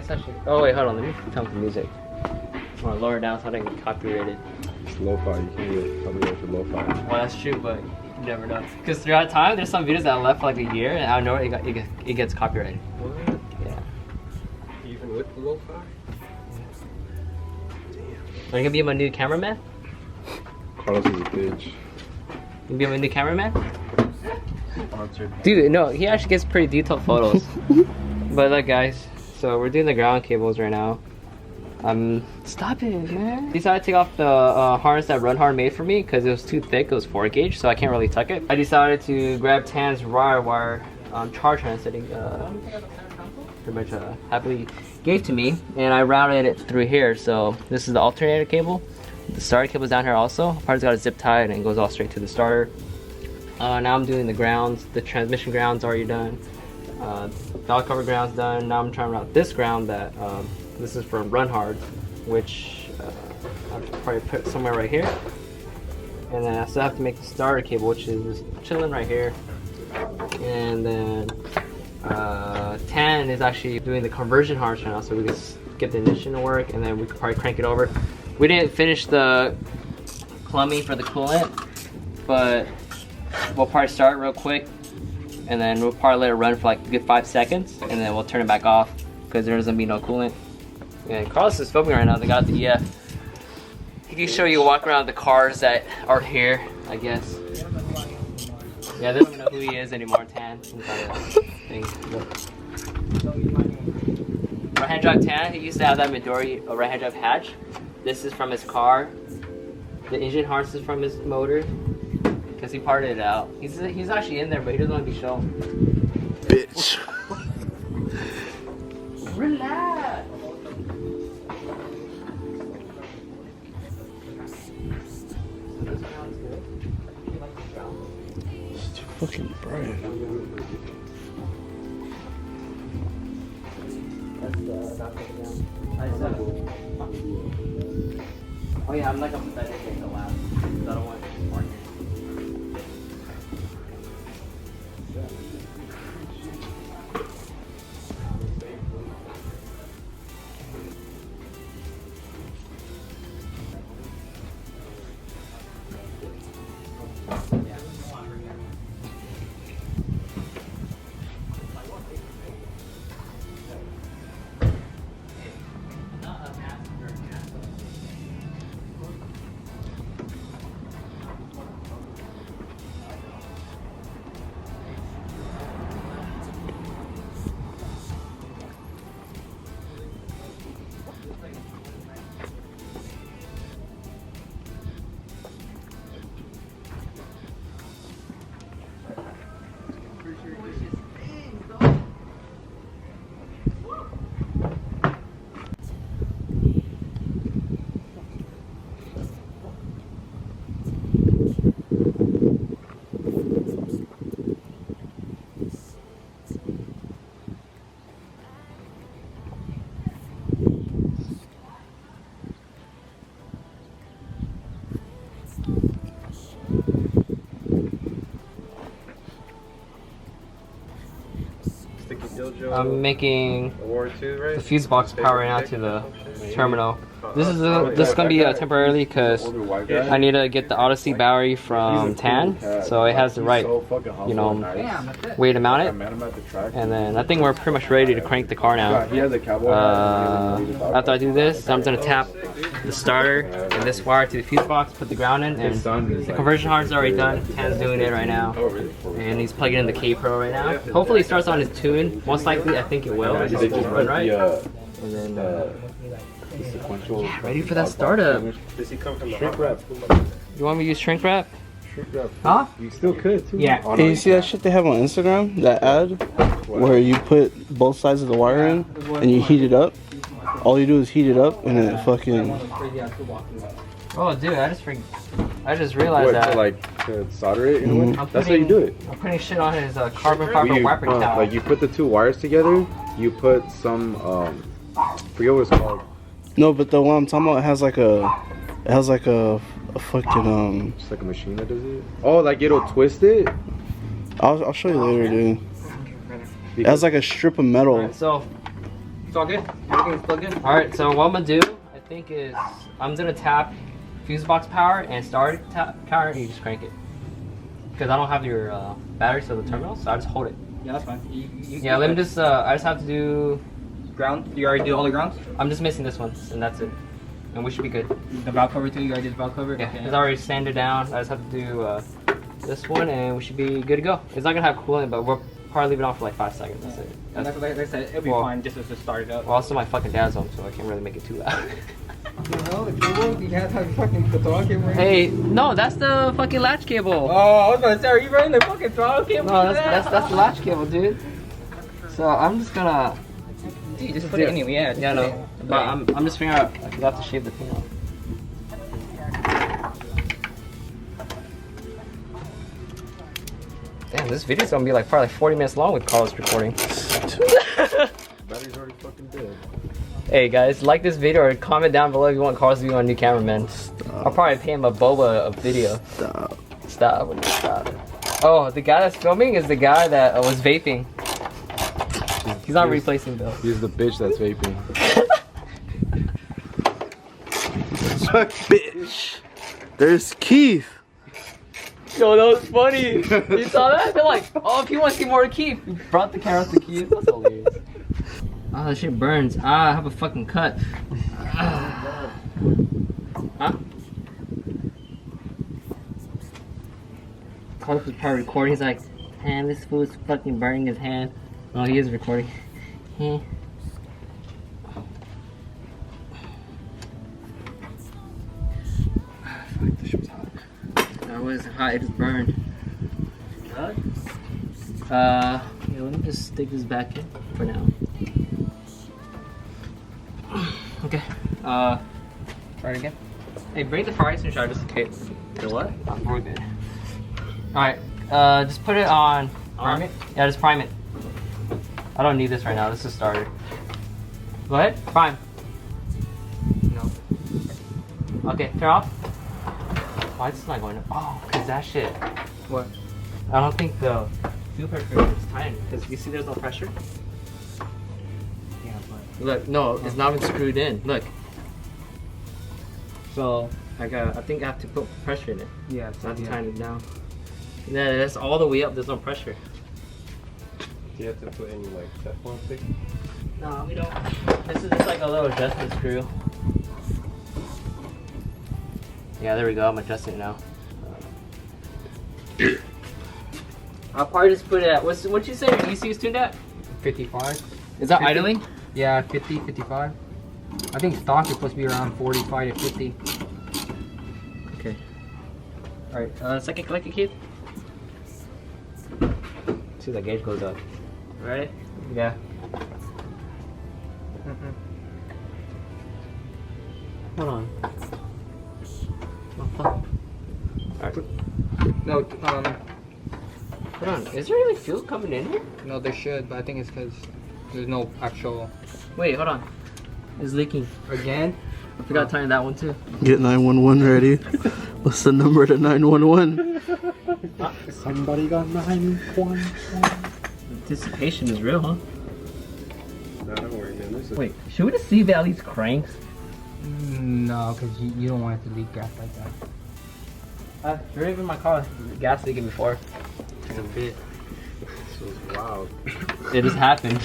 guess I should. Oh wait, hold on. Let me turn the music. I want to lower it down so I don't get copyrighted. It's lo-fi. You can't get copyrighted for lo-fi. Well, that's true, but you never know. Because throughout time, there's some videos that left for like a year, and I know it gets copyrighted. What? Yeah. Even with the lo-fi? Are you gonna be my new cameraman? Carlos is a bitch. You be my new cameraman? Sponsored. Dude, no, he actually gets pretty detailed photos. But look, guys, so we're doing the ground cables right now. Stop it, man. Decided to take off the harness that Run Hard made for me because it was too thick. It was 4 gauge, so I can't really tuck it. I decided to grab Tan's wire charge harness that he pretty much happily gave to me, and I routed it through here. So this is the alternator cable. The starter cable's down here also. Part's got a zip tie and it goes all straight to the starter. Now I'm doing the grounds. The transmission ground's already done. Valve cover ground's done. Now I'm trying to route this ground that this is from Run Hard, which I'll probably put somewhere right here. And then I still have to make the starter cable, which is chilling right here. And then Tan is actually doing the conversion harness right now, so we can get the ignition to work, and then we could probably crank it over. We didn't finish the plumbing for the coolant, but we'll probably start real quick, and then we'll probably let it run for like a good 5 seconds, and then we'll turn it back off because there doesn't be no coolant. And Carlos is filming right now. They got the EF. He can show you walk around the cars that are here, I guess. Yeah, they don't even know who he is anymore. Tan. Right hand drive Tan. He used to have that Midori right hand drive hatch. This is from his car. The engine harness is from his motor because he parted it out. He's actually in there, but he doesn't want to be shown. Bitch. Relax. This sounds good. You like this ground? It's too fucking bright. Oh yeah, I'm like a pathetic in the lab. I don't want to be market. I'm making the fuse box power right now to the terminal. This is gonna be temporarily because I need to get the Odyssey battery from Tan, so it has the right, you know, way to mount it. And then I think we're pretty much ready to crank the car now. After I do this, I'm gonna tap the starter and this wire to the fuse box, put the ground in, and the conversion harness is already done. Tan's doing it right now, and he's plugging in the K Pro right now. Hopefully it starts on his tune. Most likely, I think it will. Just run right. And then yeah, ready for that startup. Shrink wrap. You want me to use shrink wrap? Shrink wrap. Huh? You still could too. Yeah. Hey, you see that shit they have on Instagram? That ad where you put both sides of the wire in and you heat it up. All you do is heat it up and then fucking. Oh, dude, I just realized that. To solder it in a way? That's how you do it. I'm putting shit on his carbon fiber wiping towel. Like you put the two wires together. You put some I forget what it's called. No, but the one I'm talking about has like a fucking It's like a machine that does it. Oh, like it'll twist it. I'll show you later, dude. It has like a strip of metal. Right, so It's all good. Everything's plugged in. All right. So what I'm gonna do, I think, is I'm gonna tap fuse box power and start tap power, and you just crank it. Because I don't have your batteries to the terminal, so I just hold it. Yeah, that's fine. Yeah, let me just. I just have to do ground. You already did all the grounds? I'm just missing this one, and that's it. And we should be good. The valve cover too? You already did the valve cover? Yeah, Okay. it's already sanded down. I just have to do this one, and we should be good to go. It's not gonna have coolant, but we'll probably leave it on for like 5 seconds. That's it. And that's like I said, it'll be fine just to start it up. Well, also my fucking dad's home, so I can't really make it too loud. No, you can't have fucking the throttle cable. Hey, no, that's the fucking latch cable. Oh, I was about to say, are you running the fucking throttle cable? No, that's the latch cable, dude. So I'm just gonna. Dude, just put it anyway. Yeah, Yeah, no. But I'm just figuring out. I forgot to shave the thing off. Damn, this video's gonna be like probably 40 minutes long with Carlos recording. Battery's already fucking dead. Hey guys, like this video or comment down below if you want Carlos to be my new cameraman. I'll probably pay him a boba a video. Stop. Oh, the guy that's filming is the guy that was vaping. He's not replacing Bill. He's the bitch that's vaping. Bitch. There's Keith. Yo, that was funny. You saw that? They're like, oh, if you want to see more of Keith, you brought the camera to Keith. That's hilarious. Oh, that shit burns. Ah, I have a fucking cut. Ah. Huh? Carlos was probably recording. He's like, man, this fool's fucking burning his hand. Oh, he is recording. Fuck, this shit was hot. That was hot, it just burned. Yeah, let me just stick this back in for now. Okay. Try it again. Hey, bring the fire extinguisher just in case. The what? We're good. Alright, just put it on. Prime it? Yeah, just prime it. I don't need this right now, this is starter. Go ahead, prime. No. Okay, turn off. Why is this not going up? Oh, because that shit. What? I don't think the fuel pressure is tight because you see there's no pressure. Yeah, but Look, no, it's not even screwed in. Look. So I think I have to put pressure in it. yeah, So I have to tighten it down. Yeah, that's all the way up. There's no pressure. Do you have to put any like Teflon stick? No, we don't. This is just like a little adjustment screw. Yeah, there we go. I'm adjusting it now. I'll probably just put it at, what'd you say your ECU is tuned at? 55. Is that 50? idling? Yeah, 50, 55. I think stock is supposed to be around 45 to 50. Okay. Alright, second click it, Keith. See that gauge goes up. Ready? Yeah. Hold on. Oh, fuck. Alright. No, Hold on. Is there really fuel coming in here? no, there should, but I think it's because there's no actual. Wait, hold on. It's leaking. Again? I forgot to tighten that one too. Get 911 ready. What's the number to 911? Somebody got 911. Anticipation is real, huh? No, don't worry, man. This is Wait, should we just see if at least cranks? No, because you don't want it to leak gas like that. You're even in my car. Gas leaking before. a bit. This was wild. It just happened.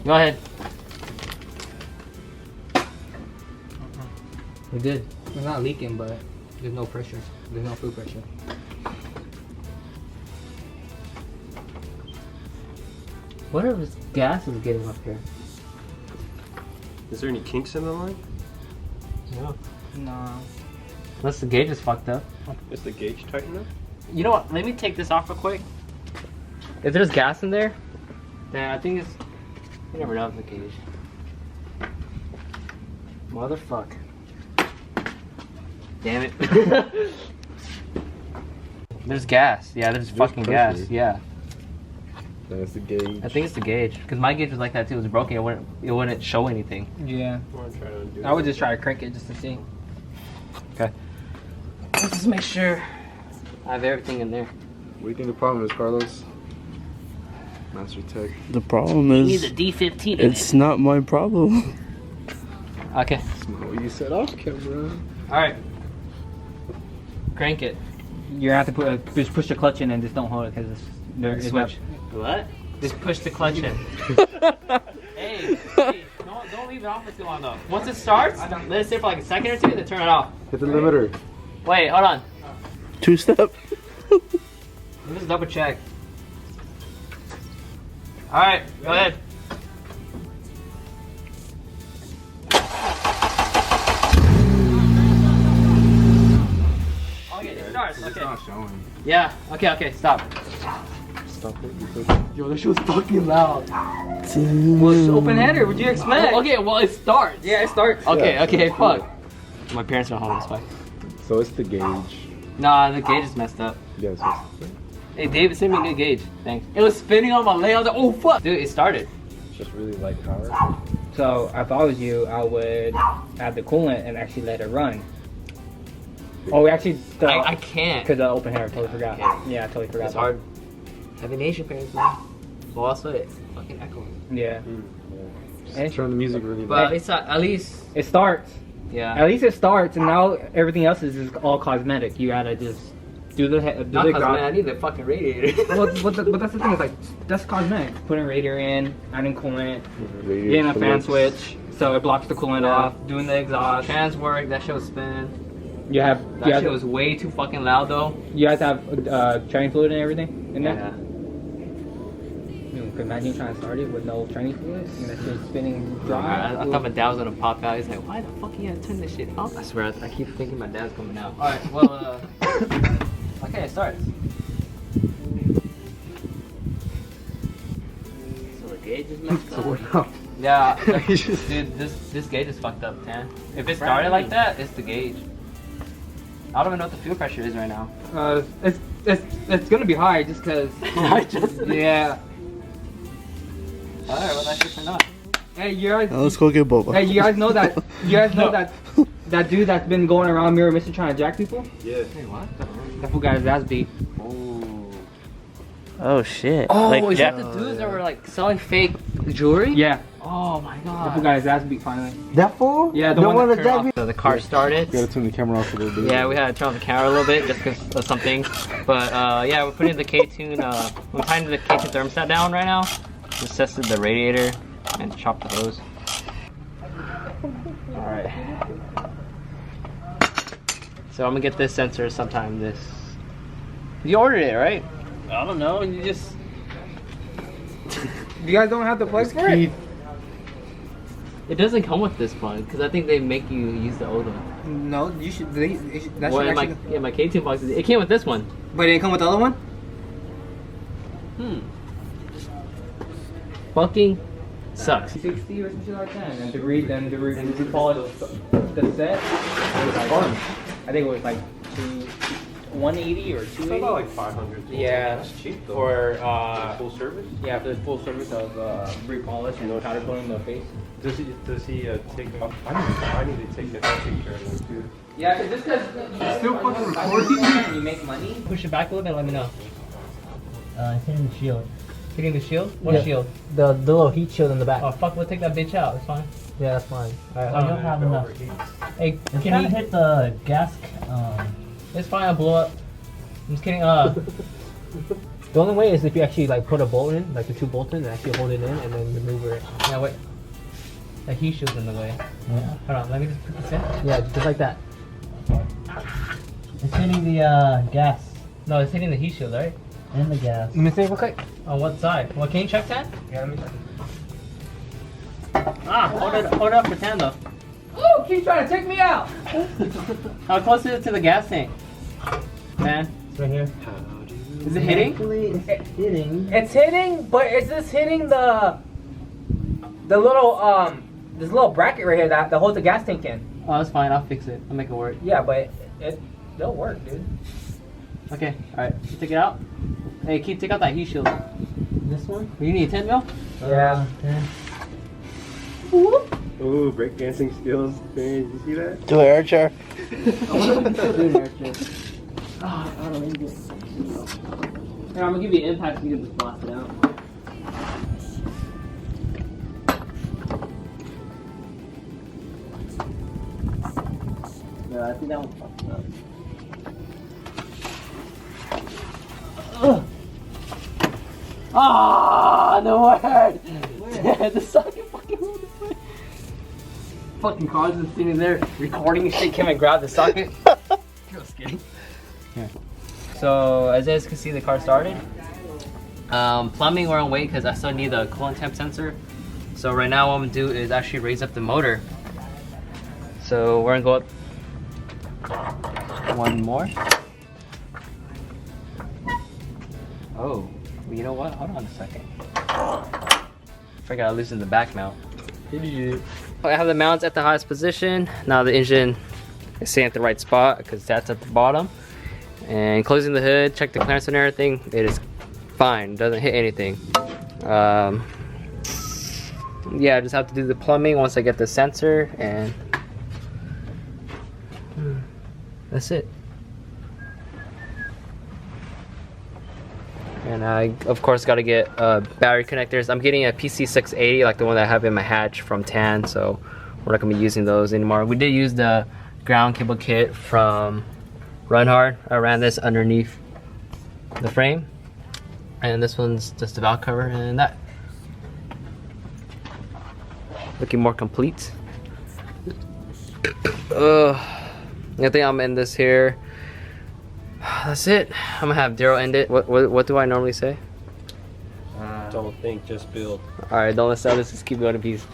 Go ahead. We did. It's not leaking, but there's no pressure. There's no fuel pressure. What if this gas is getting up here? Is there any kinks in the line? No. No. Unless the gauge is fucked up. Is the gauge tight enough? You know what? Let me take this off real quick. If there's gas in there, then I think it's... You never know with the gauge. Motherfuck. Damn it. There's gas. Yeah, there's fucking gas. pressure. Yeah. That's the gauge. I think it's the gauge. Because my gauge was like that too. It was broken. It wouldn't show anything. Yeah. I'm gonna try to do I would just try to crank it just to see. Okay. Let's just make sure I have everything in there. What do you think the problem is, Carlos? Master Tech. The problem You need is, a D15 in it's not my problem. Okay. That's not what you said off camera. Alright. Crank it. You have to just push the clutch in and just don't hold it because it's Switch. What? Just push the clutch in. Hey, don't leave it off for too long though. Once it starts, let it sit for like a second or two, then turn it off. Hit the limiter. Wait, hold on. 2-step. Let me just double check. Alright, go ahead. Okay, it starts. It's Okay. not showing. Yeah, okay, stop. Stop it. Yo, that shit was fucking loud. Well, it's open header. What'd you expect? Okay, well, it starts. Yeah, it starts. Okay, fuck. My parents are home, that's fine. So it's the gauge. Nah, the gauge is messed up. Yeah, so Hey, David, send me a good gauge. Thanks. It was spinning on my leg. I was like, oh, fuck. Dude, it started. it's just really light power. So if I was you, I would add the coolant and actually let it run. Oh, we actually. I can't. Because the open header, totally forgot. can't. Yeah, I totally forgot. It's hard. Having Asian parents, man. Well, also it fucking echoing. Yeah. Yeah. Turn the music really But loud. it's at least, It starts. yeah. At least it starts, and now everything else is just all cosmetic. You gotta just do the Not cause, man, I need the fucking radiator. but that's the thing. It's like that's cosmetic. Putting radiator in, adding coolant, Radiator getting a fan fluids. switch so it blocks the coolant Yeah. off. Doing the exhaust. Trans work, that shit was spinning. You have That shit was way too fucking loud though. you guys have training fluid and everything in there. Yeah. Dude, imagine trying to start it with no training fluid and that shit spinning dry. I thought my dad was gonna pop out. He's like, why the fuck you gotta turn this shit off? I swear, I keep thinking my dad's coming out. Alright, well, okay, it starts. So the gauge is messed up. Yeah, dude, this gauge is fucked up, man. If it started like that, it's the gauge. I don't even know what the fuel pressure is right now. It's gonna be high just cause. Yeah. Alright, well that shit's turned on. Hey, you guys. Let's go get boba. Hey, you guys know that? You guys know that dude that's been going around Mirror Mission trying to jack people? Yeah. Hey, what? That fool got his ass beat. Oh shit. Oh, Like, is yeah. that the dudes that were like selling fake jewelry? Yeah. Oh my That god. fool got his ass beat finally. That fool? Yeah, the one that Turn off. So the car started. Gotta turn the camera off a little bit. Yeah, we had to turn on the camera a little bit just because of something. But yeah, we're putting the K20, we're tying the K20 thermostat down right now. Just tested the radiator and chopped the hose. Alright. So I'm gonna get this sensor sometime this. You ordered it, right? I don't know. You just. You guys don't have the plugs for it? It doesn't come with this plug because I think they make you use the old one. No, you should. That Well, should in actually. my K2 box, it came with this one. But it didn't come with the other one? Fucking sucks. 60 or some shit like that. And to repolish the set, it was like, I think it was like 180 or 280. About like 500. Yeah, That's cheap though. for Full service? yeah, for the full service of repolish and powder coating the face. Does he take them off? I need to take that. I'll take care of them too. Yeah, cause just because still fucking recording and you make money. Push it back a little bit, let me know. It's hitting the shield. Hitting the shield? What Yeah. shield? The little heat shield in the back. Oh fuck, we'll take that bitch out, it's fine. Yeah, that's fine. Alright, I don't have enough. Hey, It's can trying you to hit the gas. It's fine, I'll blow up. I'm just kidding, The only way is if you actually like put a bolt in, like the 2 bolts in, and actually hold it in, and then maneuver it. yeah, wait. That heat shield's in the way. Yeah. Hold on, let me just put this in. Yeah, just like that. It's hitting the gas No, it's hitting the heat shield, right? and the gas. Let me see real quick. On what side? Well, can you check that? Yeah, let me check. Ah, hold it up for 10 though. Oh, keep trying to take me out. How close is it to the gas tank? Man, It's right here. is it hitting? Actually, it's hitting. It's hitting, but is this hitting the little this little bracket right here that holds the gas tank in? Oh, that's fine, I'll fix it. I'll make it work. Yeah, but it'll work, dude. Okay, alright, you take it out. Hey, Keith, take out that heat shield. This one? You need 10 mil? Yeah. Ooh, breakdancing skills. Man, you see that? Do an air chair. Here, I'm gonna give you an impact so you can just blast it out. I think that one's fucked up. Ah, no word! The socket fucking moved away. Fucking car's just sitting there recording shit. Came and grabbed the socket. Just kidding. Here. So as you guys can see, the car started. Plumbing we're on wait because I still need the coolant temp sensor. So right now what I'm gonna do is actually raise up the motor. So we're gonna go up one more. Oh, you know what? Hold on a second. Forgot to loosen the back mount. I have the mounts at the highest position. Now the engine is sitting at the right spot because that's at the bottom. And closing the hood, check the clearance and everything. It is fine, doesn't hit anything. Yeah, I just have to do the plumbing once I get the sensor, and that's it. And I, of course, got to get battery connectors. I'm getting a PC680, like the one that I have in my hatch from Tan, so we're not gonna be using those anymore. We did use the ground cable kit from Run Hard. I ran this underneath the frame, and this one's just the valve cover, and that looking more complete. I think I'm in this here. That's it. I'm gonna have Daryl end it. What do I normally say? Don't think, just build. All right, don't let's just keep going in peace.